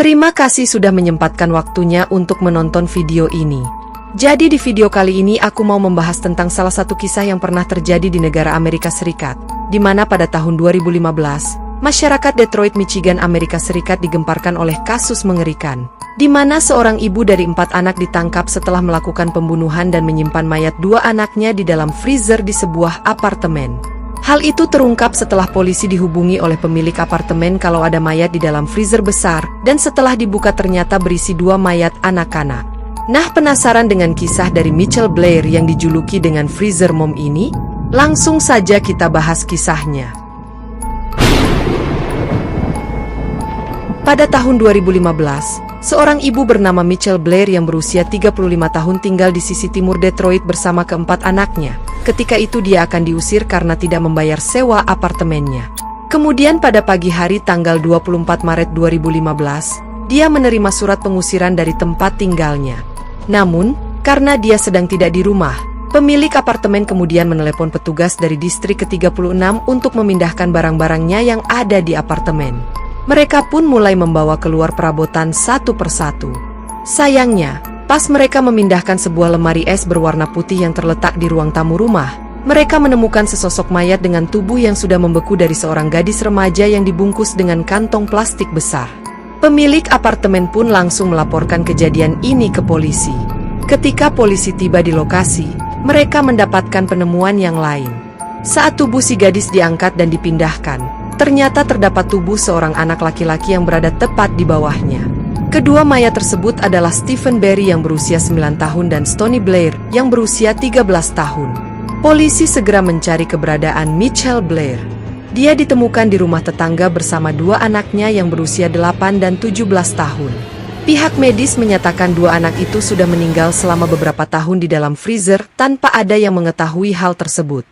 Terima kasih sudah menyempatkan waktunya untuk menonton video ini. Jadi di video kali ini aku mau membahas tentang salah satu kisah yang pernah terjadi di negara Amerika Serikat, di mana pada tahun 2015, masyarakat Detroit, Michigan, Amerika Serikat digemparkan oleh kasus mengerikan, di mana seorang ibu dari 4 anak ditangkap setelah melakukan pembunuhan dan menyimpan mayat 2 anaknya di dalam freezer di sebuah apartemen. Hal itu terungkap setelah polisi dihubungi oleh pemilik apartemen kalau ada mayat di dalam freezer besar, dan setelah dibuka ternyata berisi 2 mayat anak-anak. Nah, penasaran dengan kisah dari Michelle Blair yang dijuluki dengan Freezer Mom ini? Langsung saja kita bahas kisahnya. Pada tahun 2015, seorang ibu bernama Michelle Blair yang berusia 35 tahun tinggal di sisi timur Detroit bersama keempat anaknya. Ketika itu dia akan diusir karena tidak membayar sewa apartemennya. Kemudian pada pagi hari tanggal 24 Maret 2015, dia menerima surat pengusiran dari tempat tinggalnya. Namun, karena dia sedang tidak di rumah, pemilik apartemen kemudian menelepon petugas dari distrik ke-36 untuk memindahkan barang-barangnya yang ada di apartemen. Mereka pun mulai membawa keluar perabotan satu persatu. Sayangnya, pas mereka memindahkan sebuah lemari es berwarna putih yang terletak di ruang tamu rumah, mereka menemukan sesosok mayat dengan tubuh yang sudah membeku dari seorang gadis remaja yang dibungkus dengan kantong plastik besar. Pemilik apartemen pun langsung melaporkan kejadian ini ke polisi. Ketika polisi tiba di lokasi, mereka mendapatkan penemuan yang lain. Saat tubuh si gadis diangkat dan dipindahkan, ternyata terdapat tubuh seorang anak laki-laki yang berada tepat di bawahnya. Kedua mayat tersebut adalah Stephen Berry yang berusia 9 tahun dan Stoney Blair yang berusia 13 tahun. Polisi segera mencari keberadaan Michelle Blair. Dia ditemukan di rumah tetangga bersama 2 anaknya yang berusia 8 dan 17 tahun. Pihak medis menyatakan 2 anak itu sudah meninggal selama beberapa tahun di dalam freezer tanpa ada yang mengetahui hal tersebut.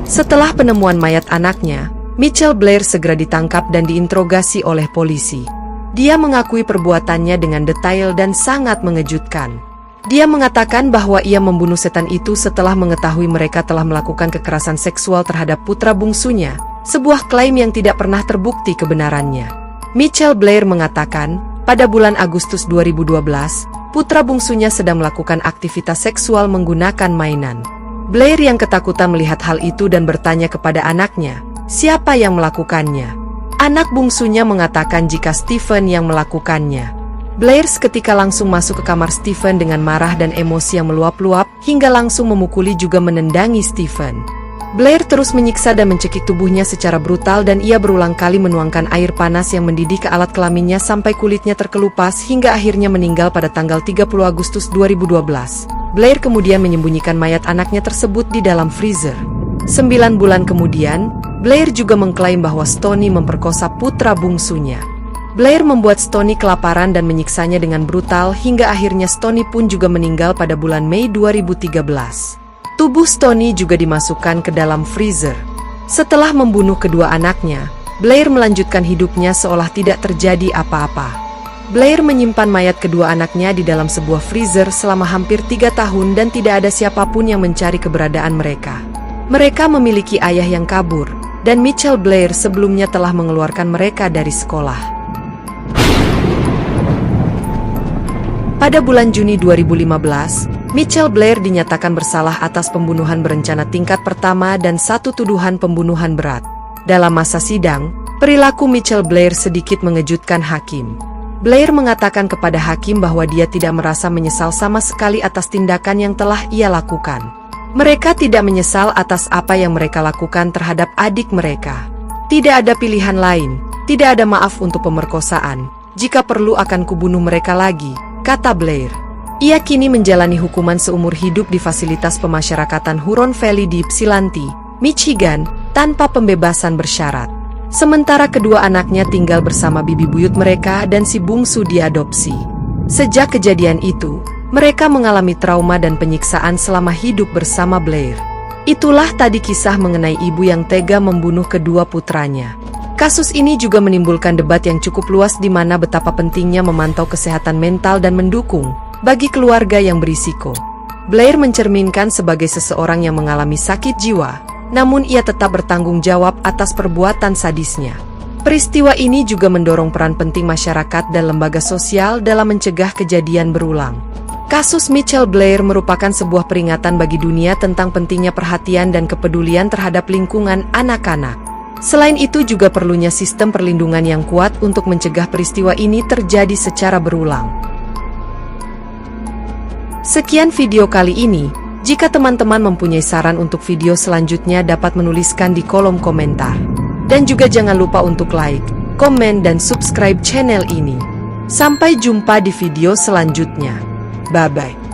Setelah penemuan mayat anaknya, Michelle Blair segera ditangkap dan diinterogasi oleh polisi. Dia mengakui perbuatannya dengan detail dan sangat mengejutkan. Dia mengatakan bahwa ia membunuh setan itu setelah mengetahui mereka telah melakukan kekerasan seksual terhadap putra bungsunya, sebuah klaim yang tidak pernah terbukti kebenarannya. Michelle Blair mengatakan, pada bulan Agustus 2012, putra bungsunya sedang melakukan aktivitas seksual menggunakan mainan. Blair yang ketakutan melihat hal itu dan bertanya kepada anaknya, siapa yang melakukannya? Anak bungsunya mengatakan jika Stephen yang melakukannya. Blair seketika langsung masuk ke kamar Stephen dengan marah dan emosi yang meluap-luap, hingga langsung memukuli juga menendangi Stephen. Blair terus menyiksa dan mencekik tubuhnya secara brutal dan ia berulang kali menuangkan air panas yang mendidih ke alat kelaminnya sampai kulitnya terkelupas hingga akhirnya meninggal pada tanggal 30 Agustus 2012. Blair kemudian menyembunyikan mayat anaknya tersebut di dalam freezer. 9 bulan kemudian, Blair juga mengklaim bahwa Stoney memperkosa putra bungsunya. Blair membuat Stoney kelaparan dan menyiksanya dengan brutal hingga akhirnya Stoney pun juga meninggal pada bulan Mei 2013. Tubuh Stoney juga dimasukkan ke dalam freezer. Setelah membunuh kedua anaknya, Blair melanjutkan hidupnya seolah tidak terjadi apa-apa. Blair menyimpan mayat kedua anaknya di dalam sebuah freezer selama hampir 3 tahun dan tidak ada siapapun yang mencari keberadaan mereka. Mereka memiliki ayah yang kabur, dan Michelle Blair sebelumnya telah mengeluarkan mereka dari sekolah. Pada bulan Juni 2015, Michelle Blair dinyatakan bersalah atas pembunuhan berencana tingkat pertama dan 1 tuduhan pembunuhan berat. Dalam masa sidang, perilaku Michelle Blair sedikit mengejutkan hakim. Blair mengatakan kepada hakim bahwa dia tidak merasa menyesal sama sekali atas tindakan yang telah ia lakukan. Mereka tidak menyesal atas apa yang mereka lakukan terhadap adik mereka. Tidak ada pilihan lain, tidak ada maaf untuk pemerkosaan. Jika perlu akan kubunuh mereka lagi, kata Blair. Ia kini menjalani hukuman seumur hidup di fasilitas pemasyarakatan Huron Valley di Ypsilanti, Michigan, tanpa pembebasan bersyarat. Sementara kedua anaknya tinggal bersama bibi buyut mereka dan si bungsu diadopsi. Sejak kejadian itu, mereka mengalami trauma dan penyiksaan selama hidup bersama Blair. Itulah tadi kisah mengenai ibu yang tega membunuh kedua putranya. Kasus ini juga menimbulkan debat yang cukup luas di mana betapa pentingnya memantau kesehatan mental dan mendukung bagi keluarga yang berisiko. Blair mencerminkan sebagai seseorang yang mengalami sakit jiwa, namun ia tetap bertanggung jawab atas perbuatan sadisnya. Peristiwa ini juga mendorong peran penting masyarakat dan lembaga sosial dalam mencegah kejadian berulang. Kasus Michelle Blair merupakan sebuah peringatan bagi dunia tentang pentingnya perhatian dan kepedulian terhadap lingkungan anak-anak. Selain itu juga perlunya sistem perlindungan yang kuat untuk mencegah peristiwa ini terjadi secara berulang. Sekian video kali ini. Jika teman-teman mempunyai saran untuk video selanjutnya dapat menuliskan di kolom komentar. Dan juga jangan lupa untuk like, komen, dan subscribe channel ini. Sampai jumpa di video selanjutnya. Bye-bye.